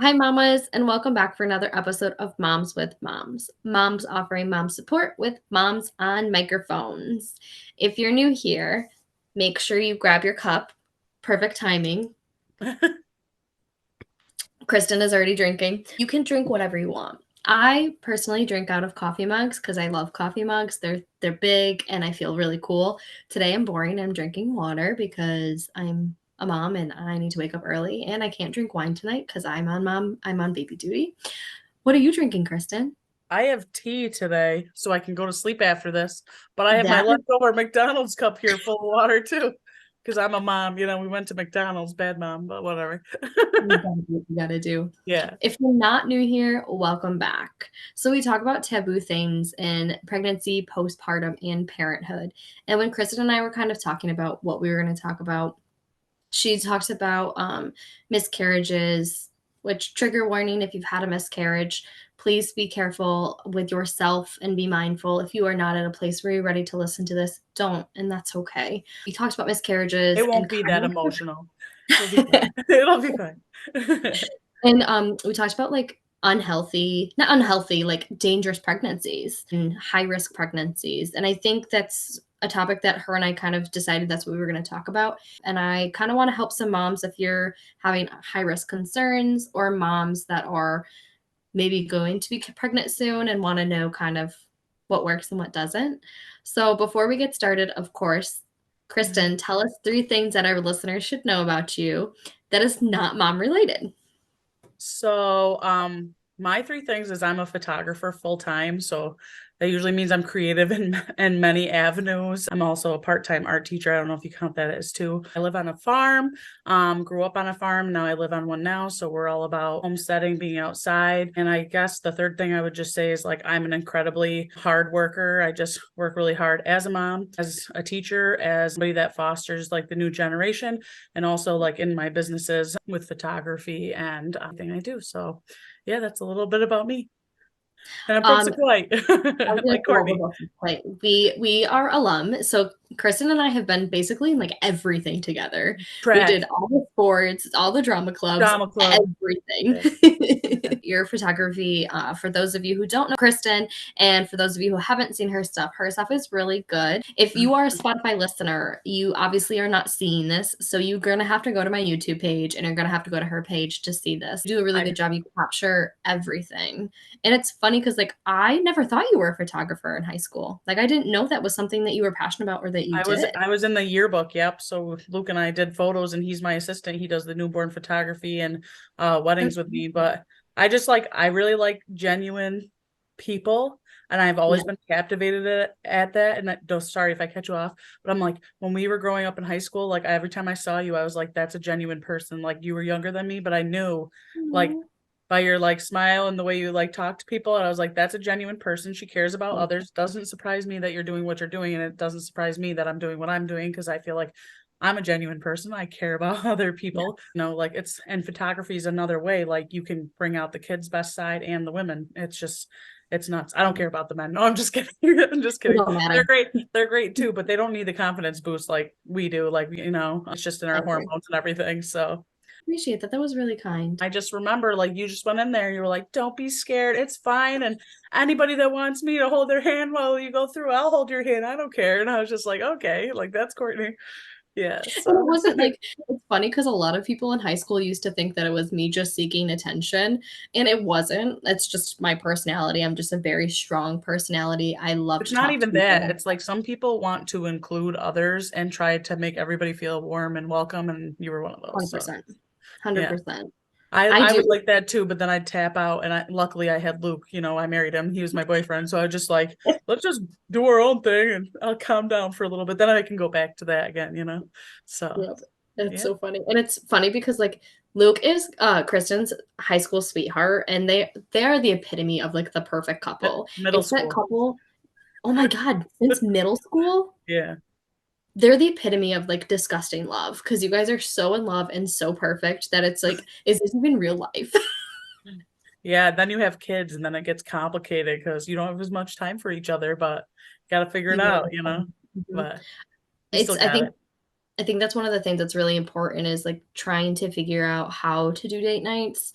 Hi, mamas, and welcome back for another episode of Moms with Moms. Moms offering mom support with moms on microphones. If you're new here, make sure you grab your cup. Perfect timing. Kristen is already drinking. You can drink whatever you want. I personally drink out of coffee mugs because I love coffee mugs. They're big and I feel really cool. Today I'm boring. I'm drinking water because I'm a mom and I need to wake up early and I can't drink wine tonight because I'm on baby duty. What are you drinking, Kristen? I have tea today, so I can go to sleep after this. But I have my That is leftover McDonald's cup here full of water too, because I'm a mom. We went to McDonald's, bad mom, but whatever. you gotta do what you gotta do. Yeah. If you're not new here, welcome back. So we talk about taboo things in pregnancy, postpartum, and parenthood. And when Kristen and I were kind of talking about what we were going to talk about, she talks about miscarriages, which trigger warning if you've had a miscarriage. Please be careful with yourself and be mindful. If you are not at a place where you're ready to listen to this, don't, and that's okay. We talked about miscarriages It and won't be that emotional. It'll be fine. It'll be fine. and we talked about like unhealthy, not unhealthy, like dangerous pregnancies and high risk pregnancies. And I think that's a topic that her and I kind of decided that's what we were going to talk about. And I kind of want to help some moms if you're having high risk concerns or moms that are maybe going to be pregnant soon and want to know kind of what works and what doesn't. So before we get started, of course, Kristen, tell us three things that our listeners should know about you that is not mom related. My three things is I'm a photographer full time, so that usually means I'm creative in many avenues. I'm also a part-time art teacher. I don't know if you count that as two. I live on a farm, grew up on a farm. Now I live on one now, so we're all about homesteading, being outside. And I guess the third thing I would just say is like I'm an incredibly hard worker. I just work really hard as a mom, as a teacher, as somebody that fosters like the new generation, and also like in my businesses with photography and everything I do. So yeah, that's a little bit about me. And I'm from Um, Sequoia, I was gonna like say, well, we're Courtney. both like we are alum. So Kristen and I have been basically in like everything together. We did Track, all the sports, all the drama clubs, drama club. everything. Yeah. Your photography, for those of you who don't know Kristen, and for those of you who haven't seen her stuff is really good. If you are a Spotify listener, you obviously are not seeing this, so you're gonna have to go to my YouTube page and you're gonna have to go to her page to see this. You do a really I good job. You capture everything. And it's funny because like I never thought you were a photographer in high school. Like I didn't know that was something that you were passionate about or that you I was did. I was in the yearbook, yep. So Luke and I did photos and he's my assistant. He does the newborn photography and weddings with me. But I really like genuine people and I've Yeah. always been captivated at that. And sorry if I catch you off, but I'm like when we were growing up in high school, like every time I saw you, I was like, that's a genuine person. Like you were younger than me, but I knew like Aw. by your like smile and the way you like talk to people. And I was like, that's a genuine person. She cares about others. Doesn't surprise me that you're doing what you're doing. And it doesn't surprise me that I'm doing what I'm doing because I feel like I'm a genuine person. I care about other Yeah. people. Like and photography is another way. Like you can bring out the kids' best side and the women. It's nuts. I don't care about the men. No, I'm just kidding. I'm just It kidding. don't They're matter. great. They're great too, but they don't need the confidence boost like we do. Like, it's just in I our agree. hormones and everything. So Appreciate that. That was really kind. I just remember like you just went in there and you were like, don't be scared. It's fine. And anybody that wants me to hold their hand while you go through, I'll hold your hand. I don't care. And I was just like, okay, like that's Courtney. Yeah. And it So wasn't like it's funny because a lot of people in high school used to think that it was me just seeking attention, and it wasn't. It's just my personality. I'm just a very strong personality. I love it's to not talk to even that. people. It's like some people want to include others and try to make everybody feel warm and welcome. And you were one of those. So 100%. yeah. 100%. I I I do. was like that too, but then I'd tap out and luckily I had Luke, I married him. He was my boyfriend. So I was just like, let's just do our own thing and I'll calm down for a little bit. Then I can go back to that again. So Yep. It's yeah. so funny. And it's funny because like Luke is Kristen's high school sweetheart and they are the epitome of like the perfect couple. Middle It's that school. couple, oh my God, since middle school, Yeah. they're the epitome of like disgusting love because you guys are so in love and so perfect that it's like, is this even real life? Yeah, then you have kids and then it gets complicated because you don't have as much time for each other, but gotta figure it You out. know. Mhm. But we It's still got it. I think that's one of the things that's really important is like trying to figure out how to do date nights.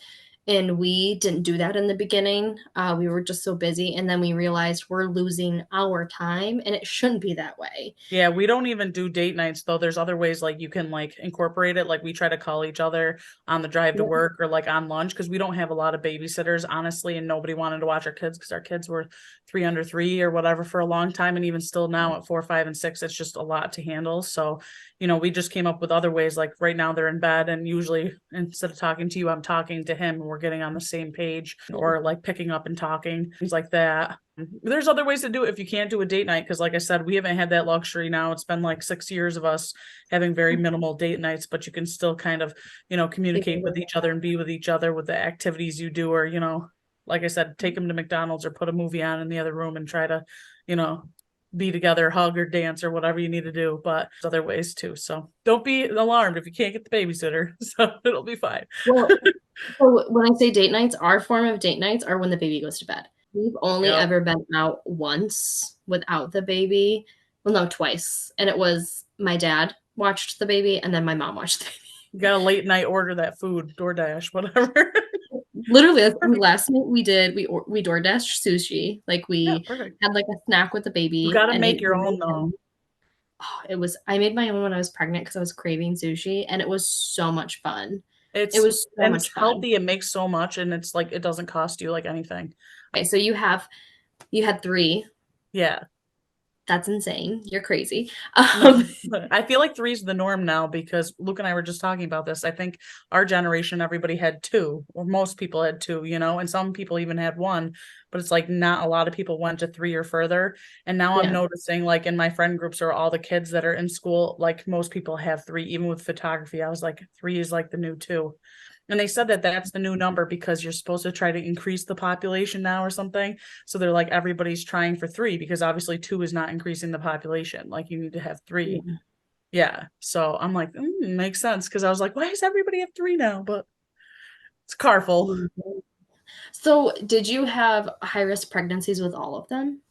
And we didn't do that in the beginning. We were just so busy. And then we realized we're losing our time and it shouldn't be that way. Yeah, we don't even do date nights though. There's other ways like you can like incorporate it. Like we try to call each other on the drive to Yeah. work or like on lunch because we don't have a lot of babysitters, honestly, and nobody wanted to watch our kids because our kids were 3 under 3 or whatever for a long time. And even still now at 4, 5, and 6, it's just a lot to handle. So, we just came up with other ways. Like right now they're in bed and usually instead of talking to you, I'm talking to him and we're getting on the same page or like picking up and talking, things like that. There's other ways to do it if you can't do a date night because like I said we haven't had that luxury now. It's been like 6 years of us having very minimal date nights, but you can still kind of communicate with each other and be with each other with the activities you do, or like I said, take them to McDonald's or put a movie on in the other room and try to you know be together, hug or dance or whatever you need to do. But there's other ways too, so don't be alarmed if you can't get the babysitter. So it'll be fine. Well, so when I say date nights, our form of date nights are when the baby goes to bed. We've only Yep. ever been out once without the baby. Well, no, twice. And it was my dad watched the baby and then my mom watched the baby. You got a late night order that food, DoorDash, whatever. Literally, that's the Perfect. last night we did. We DoorDashed sushi. Like Yeah, we perfect. had like a snack with the You baby got to and make ate your own dinner. though. Oh, it was I made my own when I was pregnant because I was craving sushi and it was so much fun. It It's was so and it's much fun. healthy. It makes so much, and it's like it doesn't cost you like anything. Okay, so you had three. Yeah. That's insane. You're crazy. No, Um, I feel like three's the norm now because Luke and I were just talking about this. I think our generation, everybody had two, or most people had two, and some people even had one, but it's like not a lot of people went to three or further. And now I'm yeah. noticing, like in my friend groups or all the kids that are in school, like most people have three, even with photography. I was like, three is like the new two. And they said that that's the new number because you're supposed to try to increase the population now or something. So they're like, everybody's trying for three because obviously two is not increasing the population. Like you need to have three. Yeah. Yeah. So I'm like, makes sense. Cause I was like, why does everybody have three now? But it's carful. Mhm. So, did you have high risk pregnancies with all of them?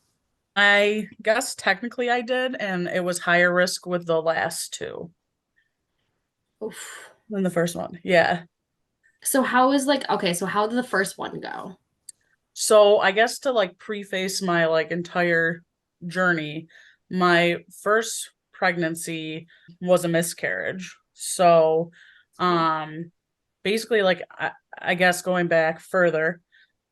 I guess technically I did. And it was higher risk with the last two Oof. than the first one. Yeah. So, how is like, okay, so how did the first one go? So I guess to like preface my like entire journey, my first pregnancy was a miscarriage. So um basically like I guess going back further,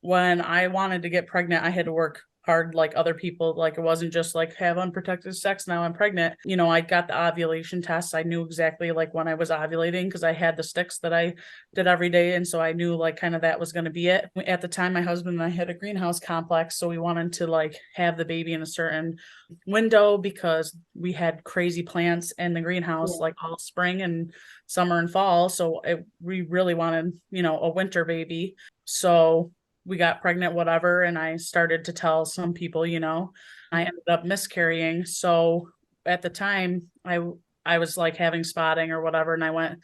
when I wanted to get pregnant, I had to work hard like other people. Like it wasn't just like have unprotected sex, now I'm pregnant. I got the ovulation tests. I knew exactly like when I was ovulating because I had the sticks that I did every day. And so I knew like kind of that was going to be it. At the time, my husband and I had a greenhouse complex. So we wanted to like have the baby in a certain window because we had crazy plants in the greenhouse Yeah. like all spring and summer and fall. So we really wanted, a winter baby. So we got pregnant, whatever. And I started to tell some people, I ended up miscarrying. So at the time, I was like having spotting or whatever. And I went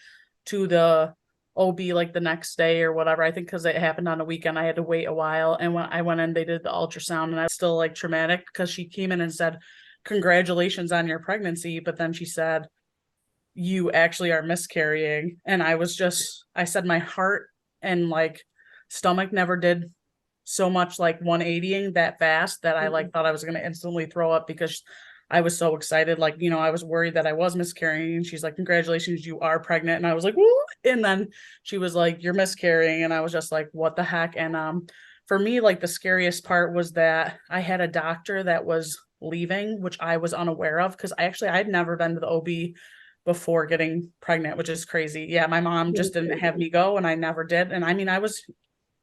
to the OB like the next day or whatever. I think because it happened on a weekend, I had to wait a while. And when I went in, they did the ultrasound and I was still like traumatic because she came in and said, congratulations on your pregnancy. But then she said, you actually are miscarrying. And I said my heart and like stomach never did so much like 180ing that fast that I like Mhm. thought I was going to instantly throw up because I was so excited. Like, I was worried that I was miscarrying. And she's like, congratulations, you are pregnant. And I was like, woo. And then she was like, you're miscarrying. And I was just like, what the heck? And for me, like the scariest part was that I had a doctor that was leaving, which I was unaware of because I'd never been to the OB before getting pregnant, which is crazy. Yeah, my mom That is just didn't have crazy. me go and I never did. And I mean, I was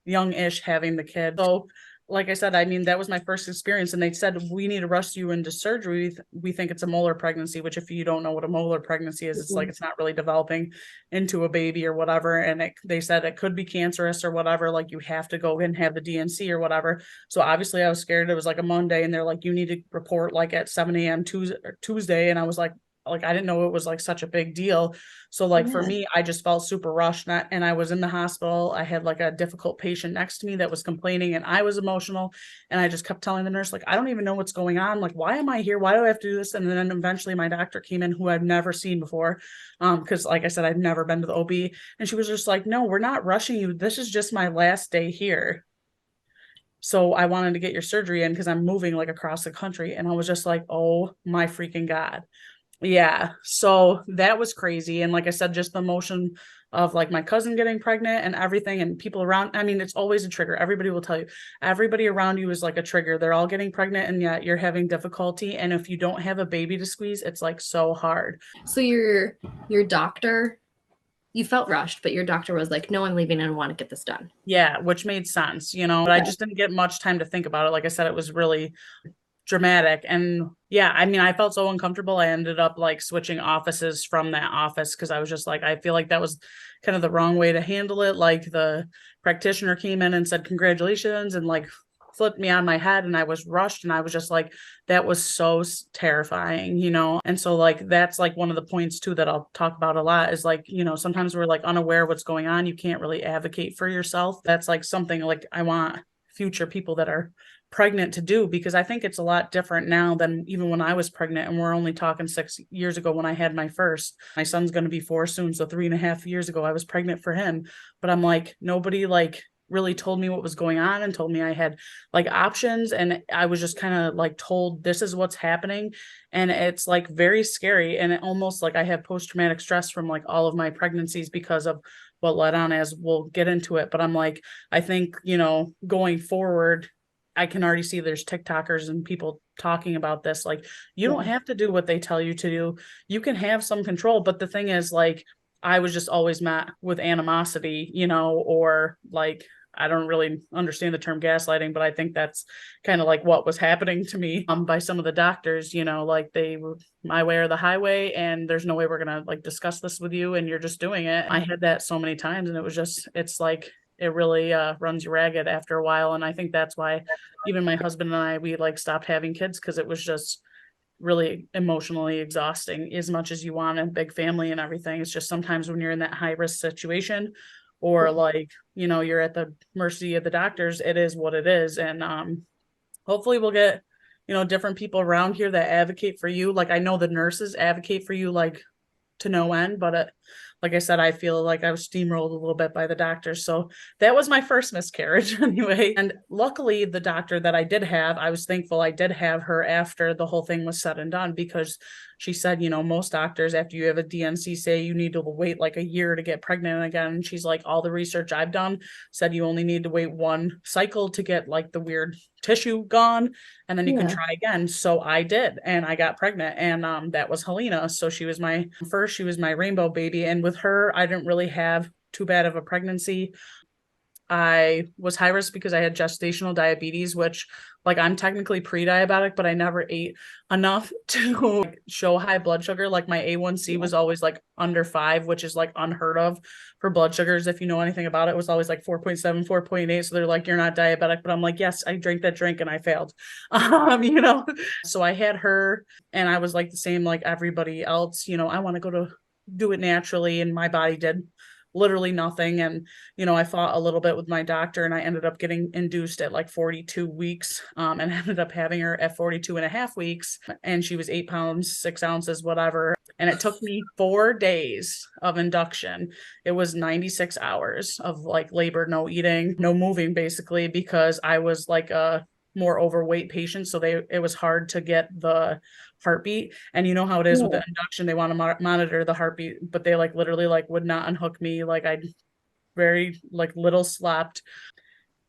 young-ish having the kid. So like I said, I mean, that was my first experience. And they said, we need to rush you into surgery. We think it's a molar pregnancy, which if you don't know what a molar pregnancy is, it's like, Mhm. it's not really developing into a baby or whatever. And they said it could be cancerous or whatever. Like you have to go and have the DNC or whatever. So obviously I was scared. It was like a Monday and they're like, you need to report like at 7 a.m. Tuesday. And I was like, like I didn't know it was like such a big deal. So like for Yeah. me, I just felt super rushed, and I was in the hospital. I had like a difficult patient next to me that was complaining, and I was emotional, and I just kept telling the nurse like, I don't even know what's going on. Like, why am I here? Why do I have to do this? And then eventually my doctor came in, who I've never seen before, because like I said, I've never been to the OB, and she was just like, no, we're not rushing you. This is just my last day here. So I wanted to get your surgery in because I'm moving like across the country. And I was just like, oh my freaking God. Yeah. So that was crazy. And like I said, just the emotion of like my cousin getting pregnant and everything and people around. I mean, it's always a trigger. Everybody will tell you, everybody around you is like a trigger. They're all getting pregnant and yet you're having difficulty. And if you don't have a baby to squeeze, it's like so hard. So your doctor, you felt rushed, but your doctor was like, "No, I'm leaving and I want to get this done." Yeah, which made sense, but I Okay. just didn't get much time to think about it. Like I said, it was really dramatic. And yeah, I mean, I felt so uncomfortable. I ended up like switching offices from that office because I was just like, I feel like that was kind of the wrong way to handle it. Like the practitioner came in and said, congratulations, and like flipped me on my head. And I was rushed. And I was just like, that was so terrifying. And so, like, that's like one of the points too that I'll talk about a lot is like, sometimes we're like unaware of what's going on. You can't really advocate for yourself. That's like something like I want future people that are pregnant to do because I think it's a lot different now than even when I was pregnant. And we're only talking 6 years ago when I had my first. My son's going to be 4 soon. So 3.5 years ago, I was pregnant for him. But I'm like, nobody like really told me what was going on and told me I had like options. And I was just kind of like told this is what's happening. And it's like very scary. And it almost like I have post traumatic stress from like all of my pregnancies because of what led on, as we'll get into it. But I'm like, I think, going forward, I can already see there's TikTokers and people talking about this. Like, you don't Yeah. have to do what they tell you to do. You can have some control. But the thing is, like, I was just always met with animosity, or like, I don't really understand the term gaslighting, but I think that's kind of like what was happening to me by some of the doctors, like they were my way or the highway, and there's no way we're going to like discuss this with you, and you're just doing it. I had that so many times, and it's like, it really runs you ragged after a while. And I think that's why even my husband and I, we like stopped having kids because it was just really emotionally exhausting as much as you want a big family and everything. It's just sometimes when you're in that high risk situation or like, you're at the mercy of the doctors, it is what it is. And hopefully we'll get, different people around here that advocate for you. Like I know the nurses advocate for you, like to no end, but like I said, I feel like I was steamrolled a little bit by the doctor. So that was my first miscarriage anyway. And luckily, the doctor that I did have, I was thankful I did have her after the whole thing was said and done because she said, most doctors, after you have a DNC, say you need to wait like a year to get pregnant again. And she's like, all the research I've done said you only need to wait one cycle to get like the weird tissue gone, and then you can Yeah. try again. So I did, and I got pregnant, and that was Helena. So she was my first, she was my rainbow baby. And with her, I didn't really have too bad of a pregnancy. I was high risk because I had gestational diabetes, which like I'm technically pre-diabetic, but I never ate enough to like, show high blood sugar. Like my A1C was always like under 5, which is like unheard of for blood sugars. If you know anything about it, it was always like 4.7, 4.8. So they're like, you're not diabetic, but I'm like, yes, I drank that drink and I failed. So I had her and I was like the same, like everybody else, I want to go to do it naturally. And my body did literally nothing. And I fought a little bit with my doctor, and I ended up getting induced at like 42 weeks, and ended up having her at 42.5 weeks. And she was 8 pounds, 6 ounces, whatever. And it took me 4 days of induction. It was 96 hours of like labor, no eating, no moving, basically, because I was like a more overweight patient. So it was hard to get the heartbeat. And you know how it is with Yeah. the induction, they want to monitor the heartbeat, but they like literally like would not unhook me. Like I very like little slept.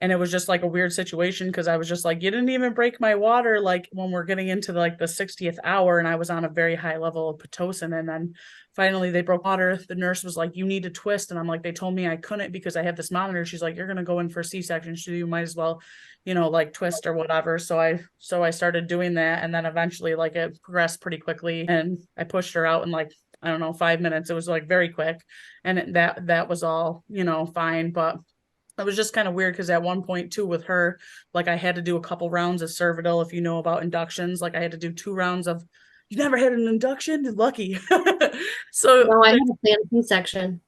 And it was just like a weird situation because I was just like, you didn't even break my water. Like when we're getting into like the 60th hour, and I was on a very high level of Pitocin. And then finally they broke water. The nurse was like, you need to twist. And I'm like, they told me I couldn't because I have this monitor. She's like, you're going to go in for a C-section. So you might as well, like twist or whatever. So I started doing that. And then eventually like it progressed pretty quickly, and I pushed her out in like, I don't know, 5 minutes. It was like very quick. And that was all, fine. But it was just kind of weird because at one point too with her, like I had to do a couple rounds of Cervidil. If you know about inductions, like I had to do 2 rounds of You never had an induction? Lucky. So No, I had a planned C-section.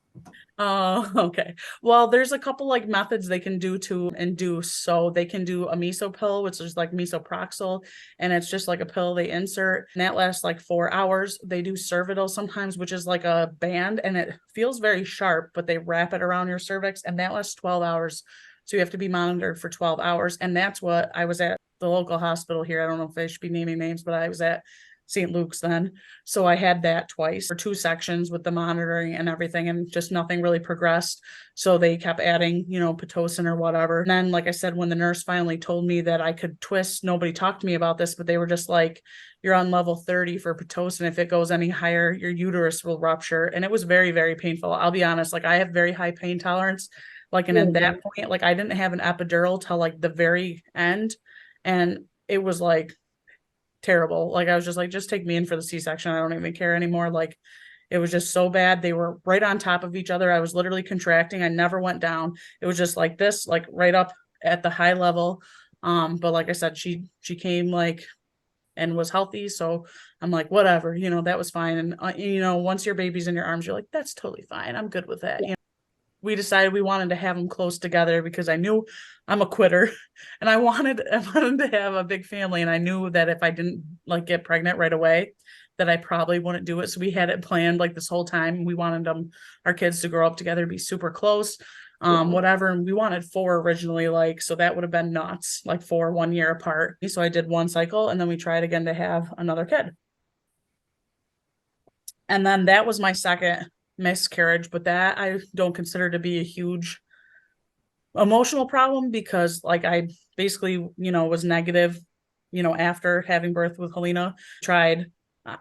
oh, okay. Well, there's a couple like methods they can do to induce. So they can do a meso pill, which is like misoproxil, and it's just like a pill they insert, and that lasts like 4 hours. They do Cervidil sometimes, which is like a band, and it feels very sharp, but they wrap it around your cervix, and that lasts 12 hours. So you have to be monitored for 12 hours. And that's what I was at the local hospital here. I don't know if I should be naming names, but I was at St. Luke's then. So I had that twice for 2 sections with the monitoring and everything, and just nothing really progressed. So they kept adding, Pitocin or whatever. And then, like I said, when the nurse finally told me that I could twist, nobody talked to me about this, but they were just like, you're on level 30 for Pitocin. If it goes any higher, your uterus will rupture. And it was very, very painful. I'll be honest, like I have very high pain tolerance. Like, and at that point, like I didn't have an epidural till like the very end. And it was like terrible. Like I was just like, just take me in for the C-section. I don't even care anymore. Like it was just so bad. They were right on top of each other. I was literally contracting. I never went down. It was just like this, like right up at the high level. But like I said, she came like and was healthy. So I'm like, whatever, that was fine. And once your baby's in your arms, you're like, that's totally fine. I'm good with that. We decided we wanted to have them close together because I knew I'm a quitter and I wanted to have a big family, and I knew that if I didn't like get pregnant right away that I probably wouldn't do it. So we had it planned like this whole time. We wanted our kids to grow up together, be super close. Whatever. And we wanted 4 originally, like, so that would have been nuts, like 4 1 year apart. So I did 1 cycle and then we tried again to have another kid. And then that was my second miscarriage, but that I don't consider to be a huge emotional problem because like I basically, was negative, after having birth with Helena, tried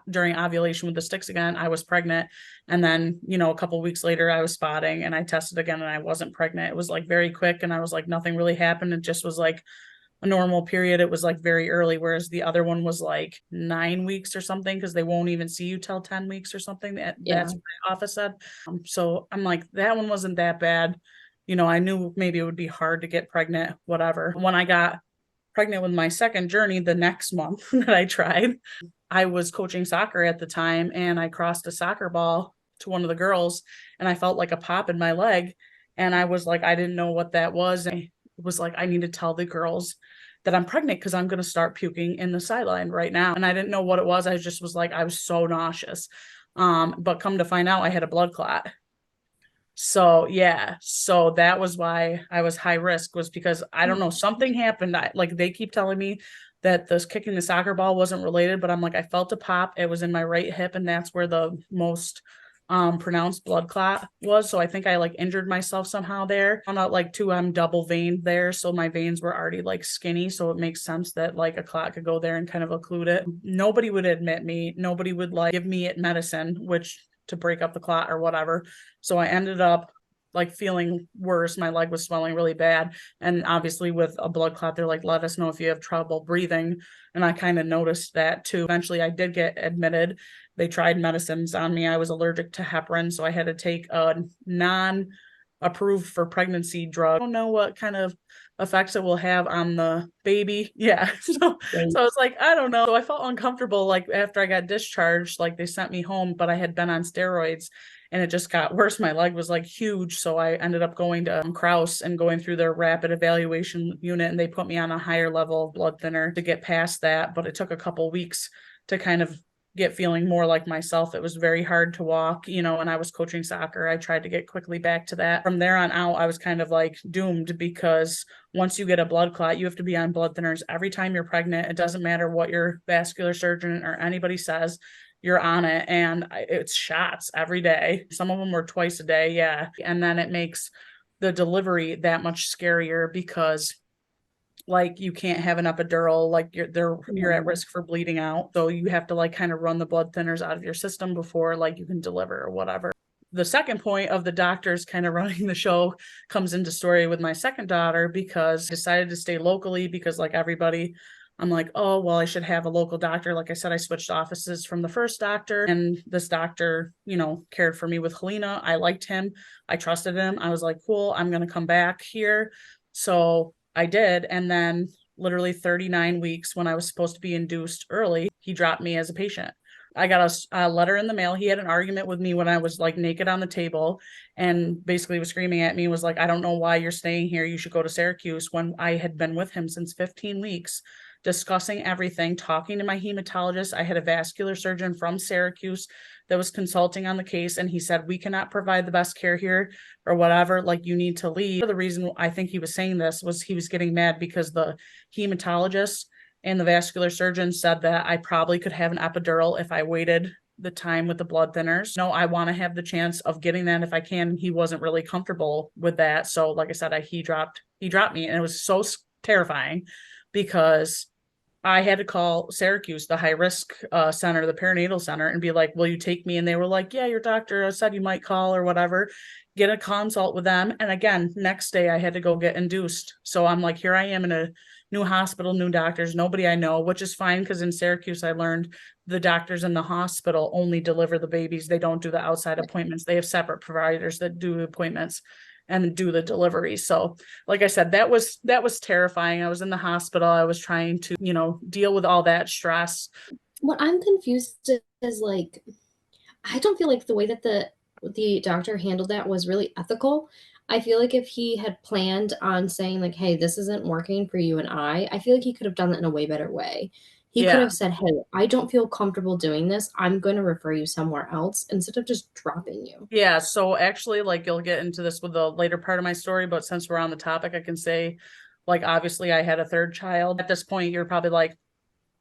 during ovulation with the sticks again, I was pregnant. And then, a couple weeks later I was spotting and I tested again and I wasn't pregnant. It was like very quick and I was like, nothing really happened. It just was like a normal period. It was like very early, whereas the other one was like 9 weeks or something because they won't even see you till 10 weeks or something. That's what the office said. So I'm like, that one wasn't that bad. I knew maybe it would be hard to get pregnant, whatever. When I got pregnant with my second journey, the next month that I tried, I was coaching soccer at the time and I crossed a soccer ball to one of the girls and I felt like a pop in my leg. And I was like, I didn't know what that was. And I was like, I need to tell the girls that I'm pregnant because I'm going to start puking in the sideline right now. And I didn't know what it was. I just was like, I was so nauseous. But come to find out, I had a blood clot. So yeah, so that was why I was high risk, was because I don't know, something happened. Like they keep telling me that this kicking the soccer ball wasn't related, but I'm like, I felt a pop. It was in my right hip, and that's where the most pronounced blood clot was. So I think I like injured myself somehow there. Found out like too, I'm double veined there. So my veins were already like skinny. So it makes sense that like a clot could go there and kind of occlude it. Nobody would admit me. Nobody would like give me medicine, which to break up the clot or whatever. So I ended up like feeling worse. My leg was swelling really bad. And obviously with a blood clot, they're like, let us know if you have trouble breathing. And I kind of noticed that too. Eventually I did get admitted. They tried medicines on me. I was allergic to heparin. So I had to take a non-approved for pregnancy drug. I don't know what kind of effects it will have on the baby. Yeah. So I was like, I don't know. So I felt uncomfortable like after I got discharged, like they sent me home, but I had been on steroids and it just got worse. My leg was like huge. So I ended up going to Kraus and going through their rapid evaluation unit, and they put me on a higher level of blood thinner to get past that. But it took a couple weeks to kind of get feeling more like myself. It was very hard to walk, and I was coaching soccer. I tried to get quickly back to that. From there on out, I was kind of like doomed because once you get a blood clot, you have to be on blood thinners every time you're pregnant. It doesn't matter what your vascular surgeon or anybody says, you're on it. And it's shots every day. Some of them were twice a day. Yeah. And then it makes the delivery that much scarier because like you can't have an epidural, like you're at risk for bleeding out. So you have to like kind of run the blood thinners out of your system before like you can deliver or whatever. The second point of the doctors kind of running the show comes into story with my second daughter because I decided to stay locally because like everybody, I'm like, oh, well, I should have a local doctor. Like I said, I switched offices from the first doctor, and this doctor, cared for me with Helena. I liked him. I trusted him. I was like, cool, I'm going to come back here. So I did. And then literally 39 weeks when I was supposed to be induced early, he dropped me as a patient. I got a letter in the mail. He had an argument with me when I was like naked on the table and basically was screaming at me, was like, I don't know why you're staying here. You should go to Syracuse, when I had been with him since 15 weeks, discussing everything, talking to my hematologist. I had a vascular surgeon from Syracuse that was consulting on the case, and he said, we cannot provide the best care here or whatever, like you need to leave. The reason I think he was saying this was he was getting mad because the hematologist and the vascular surgeon said that I probably could have an epidural if I waited the time with the blood thinners. No, I want to have the chance of getting that if I can. He wasn't really comfortable with that. So like I said, he dropped me, and it was so terrifying because I had to call Syracuse, the high risk center, the perinatal center, and be like, will you take me? And they were like, yeah, your doctor said you might call or whatever, get a consult with them. And again, next day I had to go get induced. So I'm like, here I am in a new hospital, new doctors, nobody I know, which is fine because in Syracuse, I learned the doctors in the hospital only deliver the babies. They don't do the outside appointments. They have separate providers that do the appointments and do the delivery. So like I said, that was terrifying. I was in the hospital. I was trying to, deal with all that stress. What I'm confused is like, I don't feel like the way that the doctor handled that was really ethical. I feel like if he had planned on saying like, "Hey, this isn't working for you and I feel like he could have done that in a way better way. He could Yeah. have said, "Hey, I don't feel comfortable doing this. I'm going to refer you somewhere else," instead of just dropping you. Yeah. So actually, like you'll get into this with the later part of my story, but since we're on the topic, I can say, like, obviously I had a third child. At this point, you're probably like,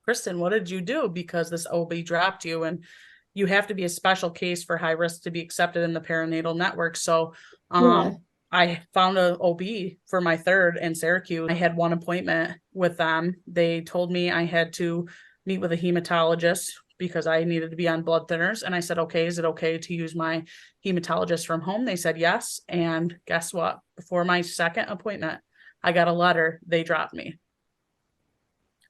Kristen, what did you do? Because this OB dropped you, and you have to be a special case for high risk to be accepted in the perinatal network. So Yeah. I found a OB for my third in Syracuse. I had one appointment with them. They told me I had to meet with a hematologist because I needed to be on blood thinners. And I said, okay, is it okay to use my hematologist from home? They said yes. And guess what? Before my second appointment, I got a letter. They dropped me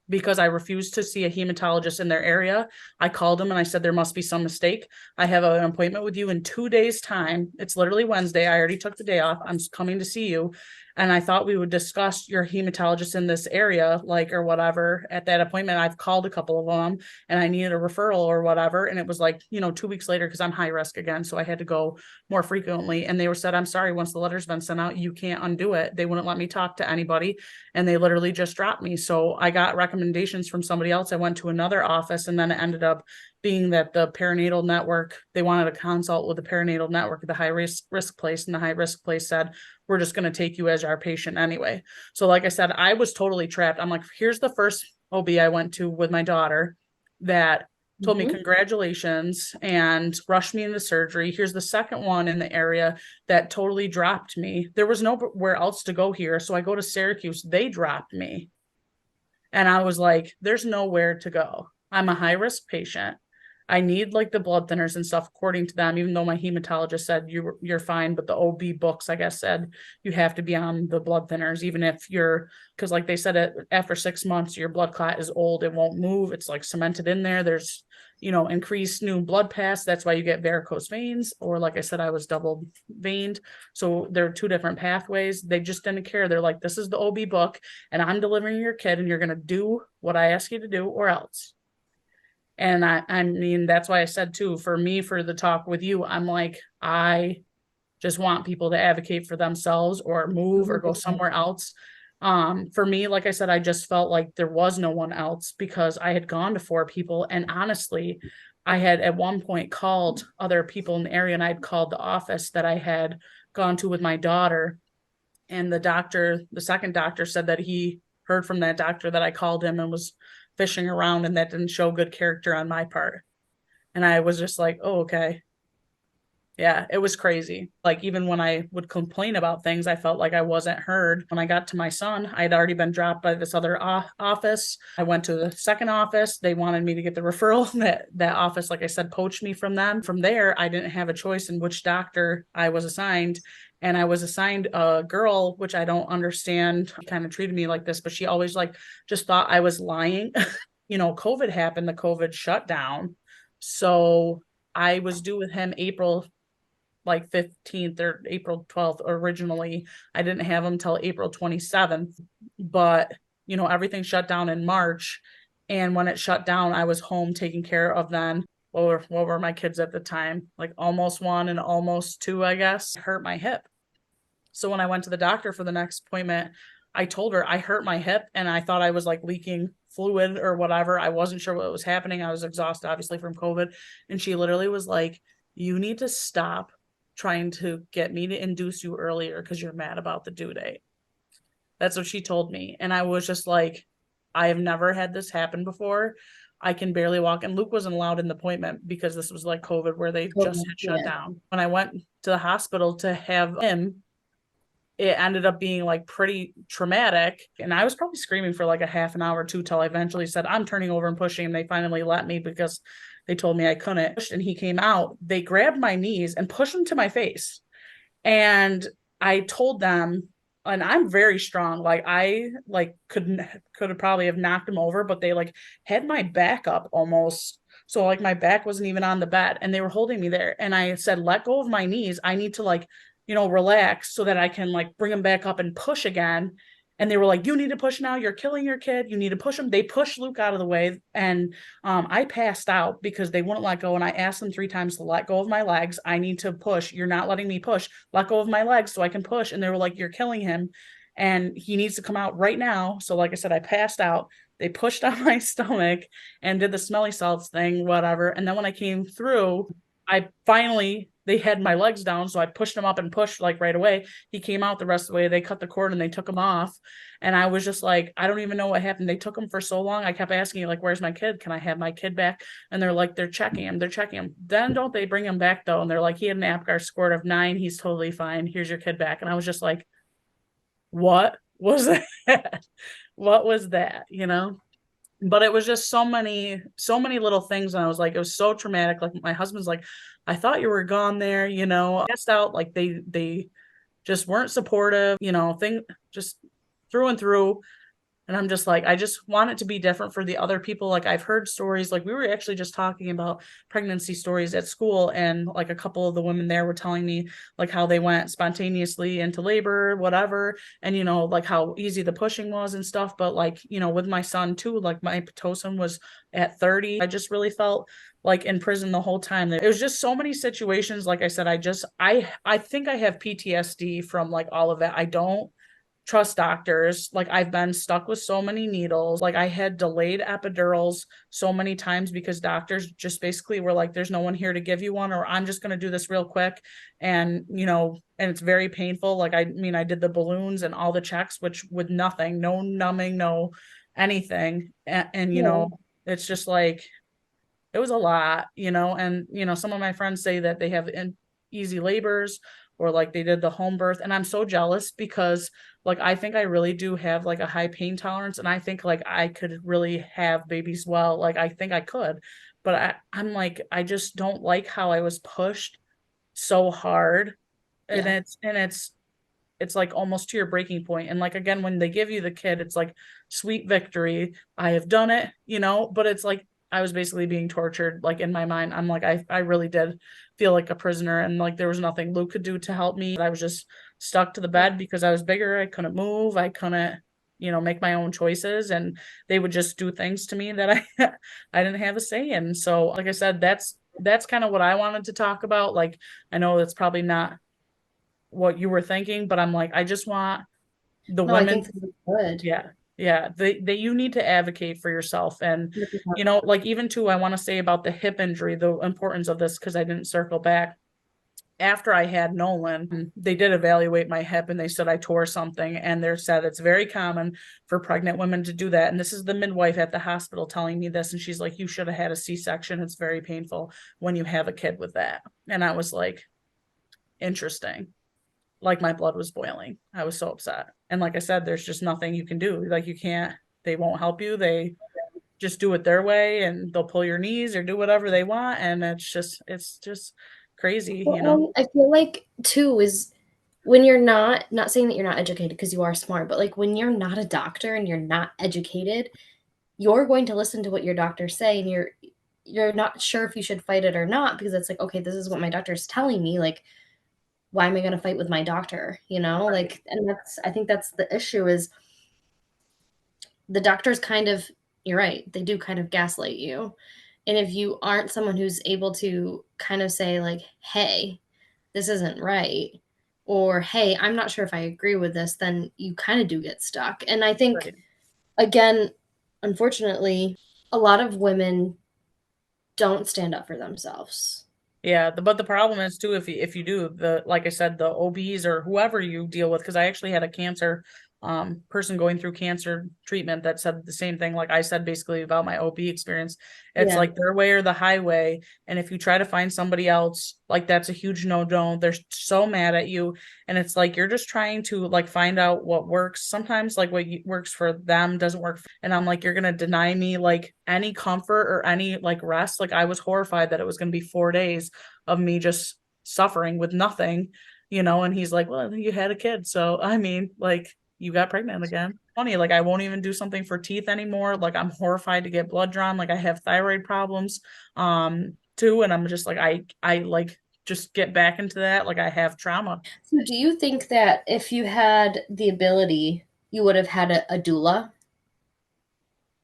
because I refused to see a hematologist in their area. I called them and I said, there must be some mistake. I have an appointment with you in 2 days' time. It's literally Wednesday. I already took the day off. I'm coming to see you. And I thought we would discuss your hematologist in this area, like, or whatever. At that appointment, I've called a couple of them and I needed a referral or whatever. And it was like, 2 weeks later, because I'm high risk again. So I had to go more frequently. And they were said, I'm sorry, once the letter's been sent out, you can't undo it. They wouldn't let me talk to anybody. And they literally just dropped me. So I got recommendations from somebody else. I went to another office, and then it ended up being that the perinatal network, they wanted a consult with the perinatal network, the high risk place, and the high risk place said, we're just going to take you as our patient anyway. So like I said, I was totally trapped. I'm like, here's the first OB I went to with my daughter that told me Mhm. congratulations and rushed me into surgery. Here's the second one in the area that totally dropped me. There was nowhere else to go here. So I go to Syracuse. They dropped me. And I was like, there's nowhere to go. I'm a high risk patient. I need like the blood thinners and stuff according to them, even though my hematologist said you're fine. But the OB books, I guess, said you have to be on the blood thinners, even if because like they said, after 6 months, your blood clot is old. It won't move. It's like cemented in there. There's, increased new blood pass. That's why you get varicose veins. Or like I said, I was double veined. So there are two different pathways. They just didn't care. They're like, this is the OB book and I'm delivering your kid and you're going to do what I ask you to do or else. And I mean, that's why I said too, for me, for the talk with you, I'm like, I just want people to advocate for themselves or move or go 100%. somewhere else. For me, like I said, I just felt like there was no one else because I had gone to 4 people. And honestly, I had at one point called other people in the area, and I'd called the office that I had gone to with my daughter. And the second doctor said that he heard from that doctor that I called him and was fishing around, and that didn't show good character on my part. And I was just like, oh, okay. Yeah, it was crazy. Like, even when I would complain about things, I felt like I wasn't heard. When I got to my son, I had already been dropped by this other office. I went to the second office. They wanted me to get the referral. That office, like I said, poached me from them. From there, I didn't have a choice in which doctor I was assigned. And I was assigned a girl, which I don't understand. She kind of treated me like this, but she always like just thought I was lying. COVID happened, the COVID shutdown. So I was due with him April like 15th or April 12th originally. I didn't have them till April 27th, but everything shut down in March. And when it shut down, I was home taking care of them. what were my kids at the time? Like almost 1 and almost 2, I guess. I hurt my hip. So when I went to the doctor for the next appointment, I told her I hurt my hip and I thought I was like leaking fluid or whatever. I wasn't sure what was happening. I was exhausted, obviously, from COVID. And she literally was like, "You need to stop trying to get me to induce you earlier because you're mad about the due date." That's what she told me. And I was just like, I have never had this happen before. I can barely walk. And Luke wasn't allowed in the appointment because this was like COVID where they just COVID, had shut yeah. down. When I went to the hospital to have him, it ended up being like pretty traumatic. And I was probably screaming for like a half an hour or two till I eventually said, I'm turning over and pushing. And they finally let me because they told me I couldn't. And he came out. They grabbed my knees and pushed them to my face. And I told them, and I'm very strong. Like I like could have probably have knocked him over, but they like had my back up almost. So like my back wasn't even on the bed and they were holding me there. And I said, let go of my knees. I need to like, relax so that I can like bring him back up and push again. And they were like, you need to push now. You're killing your kid. You need to push him. They pushed Luke out of the way. And I passed out because they wouldn't let go. And I asked them 3 times to let go of my legs. I need to push. You're not letting me push. Let go of my legs so I can push. And they were like, you're killing him. And he needs to come out right now. So, like I said, I passed out. They pushed on my stomach and did the smelly salts thing, whatever. And then when I came through, I finally they had my legs down, so I pushed him up and pushed like right away. He came out the rest of the way. They cut the cord and they took him off. And I was just like, I don't even know what happened. They took him for so long. I kept asking, like, where's my kid? Can I have my kid back? And they're like, they're checking him. They're checking him. Then don't they bring him back though? And they're like, he had an APGAR score of 9. He's totally fine. Here's your kid back. And I was just like, what was that? What was that? But it was just so many little things. And I was like, it was so traumatic. Like my husband's like, I thought you were gone there, passed out. Like they just weren't supportive, thing just through and through. And I'm just like, I just want it to be different for the other people. Like I've heard stories, like we were actually just talking about pregnancy stories at school, and like a couple of the women there were telling me like how they went spontaneously into labor, whatever, and like how easy the pushing was and stuff. But like, with my son too, like my Pitocin was at 30. I just really felt like in prison the whole time. It was just so many situations. Like I said, I think I have PTSD from like all of that. I don't trust doctors. Like I've been stuck with so many needles. Like I had delayed epidurals so many times because doctors just basically were like, there's no one here to give you one, or I'm just going to do this real quick. And, and it's very painful. Like, I mean, I did the balloons and all the checks, which with nothing, no numbing, no anything. And Yeah. it's just like, it was a lot, and some of my friends say that they have easy labors or like they did the home birth, and I'm so jealous because like I think I really do have like a high pain tolerance, and I think like I could really have babies well, like I think I could, but I'm like I just don't like how I was pushed so hard, and Yeah. it's like almost to your breaking point. And like again, when they give you the kid, it's like sweet victory. I have done it, but it's like I was basically being tortured, like in my mind. I'm like, I really did feel like a prisoner, and like there was nothing Luke could do to help me. I was just stuck to the Yeah. bed because I was bigger. I couldn't move. I couldn't, make my own choices, and they would just do things to me that I I didn't have a say in. So, like I said, that's kind of what I wanted to talk about. Like I know that's probably not what you were thinking, but I'm like, I just want the No, I women, think this is good. yeah, yeah, they you need to advocate for yourself. And 100%. like even too, I want to say about the hip injury, the importance of this, because I didn't circle back. After I had Nolan, they did evaluate my hip and they said I tore something. And they said it's very common for pregnant women to do that. And this is the midwife at the hospital telling me this. And she's like, you should have had a C-section. It's very painful when you have a kid with that. And I was like, interesting. Like my blood was boiling. I was so upset. And like I said, there's just nothing you can do. Like you can't, they won't help you. They just do it their way and they'll pull your knees or do whatever they want. And it's just crazy, Well, I feel like too is when you're not saying that you're not educated because you are smart, but like when you're not a doctor and you're not educated, you're going to listen to what your doctors say and you're not sure if you should fight it or not because it's like, okay, this is what my doctor's telling me. Like, why am I going to fight with my doctor? Right. Like, and I think that's the issue is the doctors kind of, you're right, they do kind of gaslight you. And if you aren't someone who's able to kind of say, like, hey, this isn't right, or hey, I'm not sure if I agree with this, then you kind of do get stuck. And I think, Right. again, unfortunately, a lot of women don't stand up for themselves. Yeah, but the problem is too if you do the like I said the OBs or whoever you deal with because I actually had a cancer person going through cancer treatment that said the same thing like I said basically about my OB experience. It's Yeah. like their way or the highway, and if you try to find somebody else, like that's a huge no-no. They're so mad at you, and it's like you're just trying to like find out what works. Sometimes like works for them doesn't work and I'm like you're going to deny me like any comfort or any like rest. Like I was horrified that it was going to be 4 days of me just suffering with nothing, and he's like, well, you had a kid. So, I mean, like, you got pregnant again. Funny, like, I won't even do something for teeth anymore. Like, I'm horrified to get blood drawn. Like, I have thyroid problems, too. And I'm just like, I like, just get back into that. Like, I have trauma. So do you think that if you had the ability, you would have had a doula?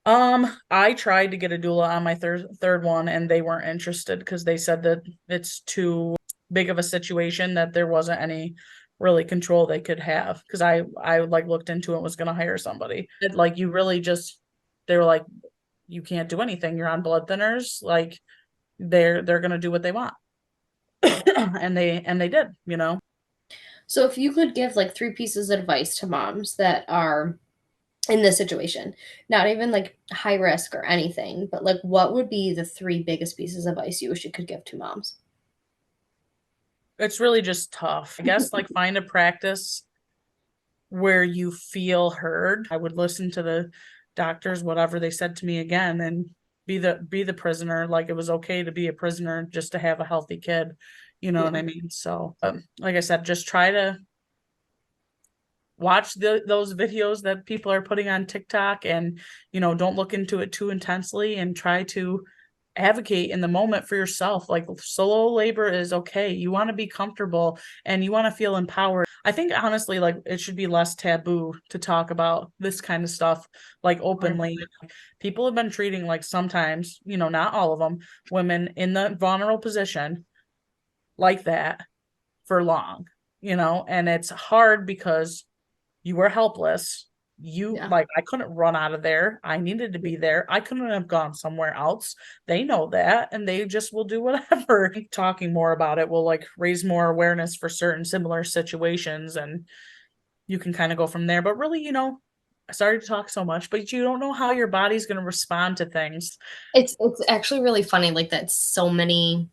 I tried to get a doula on my third one and they weren't interested because they said that it's too big of a situation that there wasn't any really control they could have because I like looked into it and was gonna hire somebody. Like you really just they were like, you can't do anything. You're on blood thinners. Like they're gonna do what they want. and they did. So if you could give like three pieces of advice to moms that are in this situation, not even like high risk or anything, but like what would be the three biggest pieces of advice you wish you could give to moms? It's really just tough. I guess like find a practice where you feel heard. I would listen to the doctors, whatever they said to me again, and be the prisoner. Like it was okay to be a prisoner just to have a healthy kid. You know what Yeah. I mean? So, like I said, just try to watch those videos that people are putting on TikTok and don't look into it too intensely and try to advocate in the moment for yourself. Like solo labor is okay. You want to be comfortable and you want to feel empowered. I think honestly, like it should be less taboo to talk about this kind of stuff like openly. People have been treating like sometimes, not all of them, women in the vulnerable position like that for long, and it's hard because you were helpless. You Yeah. like I couldn't run out of there. I needed to be there. I couldn't have gone somewhere else. They know that and they just will do whatever. Talking more about it will like raise more awareness for certain similar situations and you can kind of go from there. But really, sorry to talk so much, but you don't know how your body's going to respond to things. It's actually really funny like that so many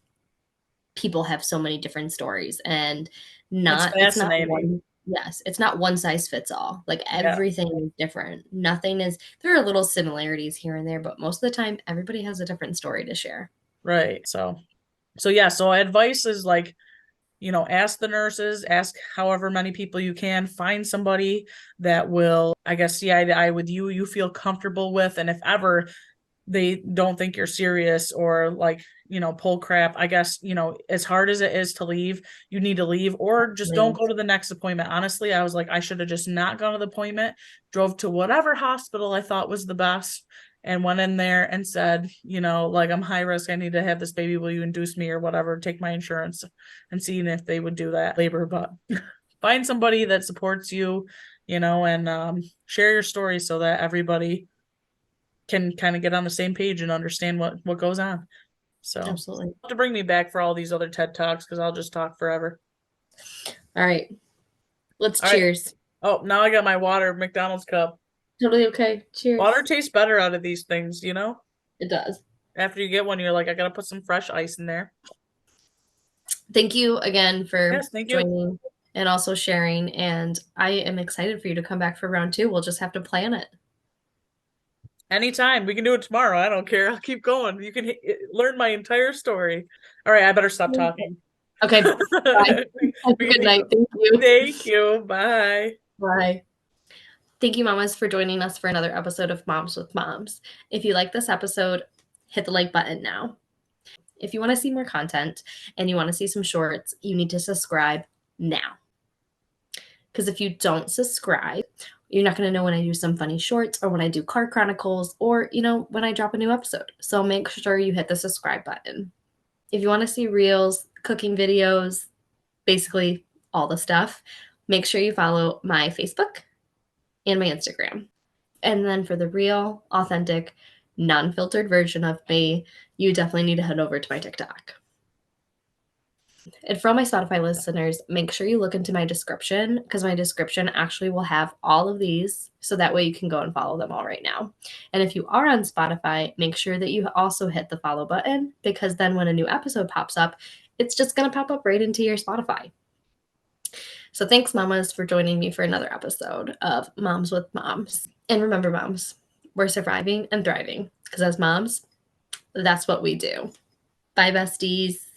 people have so many different stories and It's not it's not fascinating. one. Yes, it's not one size fits all. Like Yeah, everything is different. Nothing is there are little similarities here and there, but most of the time everybody has a different story to share. right. So yeah, so advice is like ask the nurses, ask however many people you can, find somebody that will, I guess, see eye to eye with you, you feel comfortable with. And if ever they don't think you're serious or like, pull crap, I guess, as hard as it is to leave, you need to leave or just don't go to the next appointment. Honestly, I was like, I should have just not gone to the appointment, drove to whatever hospital I thought was the best and went in there and said, like I'm high risk, I need to have this baby. Will you induce me or whatever? Take my insurance and seeing if they would do that labor. But find somebody that supports you, and share your story so that everybody can kind of get on the same page and understand what goes on. So Absolutely. to bring me back for all these other TED Talks because I'll just talk forever. All right. Let's All right. cheers. Oh, now I got my water, McDonald's cup. Totally okay. Water Cheers. tastes better out of these things. It does. After you get one, you're like, I gotta put some fresh ice in there. Thank you again for Yes, thank you. joining and also sharing. And I am excited for you to come back for round two. We'll just have to plan it. Anytime. We can do it tomorrow. I don't care. I'll keep going. You can learn my entire story. All right, I better stop talking. Okay. Bye. Have a We good can- night. Thank you. Thank you. Bye. Bye. Thank you, mamas, for joining us for another episode of Moms with Moms. If you like this episode, hit the like button now. If you want to see more content and you want to see some shorts, you need to subscribe now. Because if you don't subscribe, You're not going to know when I do some funny shorts or when I do car chronicles or, when I drop a new episode. So make sure you hit the subscribe button. If you want to see reels, cooking videos, basically all the stuff, make sure you follow my Facebook and my Instagram. And then for the real, authentic, non-filtered version of me, you definitely need to head over to my TikTok. And for all my Spotify listeners, make sure you look into my description because my description actually will have all of these so that way you can go and follow them all right now. And if you are on Spotify, make sure that you also hit the follow button because then when a new episode pops up, it's just going to pop up right into your Spotify. So thanks, mamas, for joining me for another episode of Moms with Moms. And remember, moms, we're surviving and thriving because as moms, that's what we do. Bye, besties.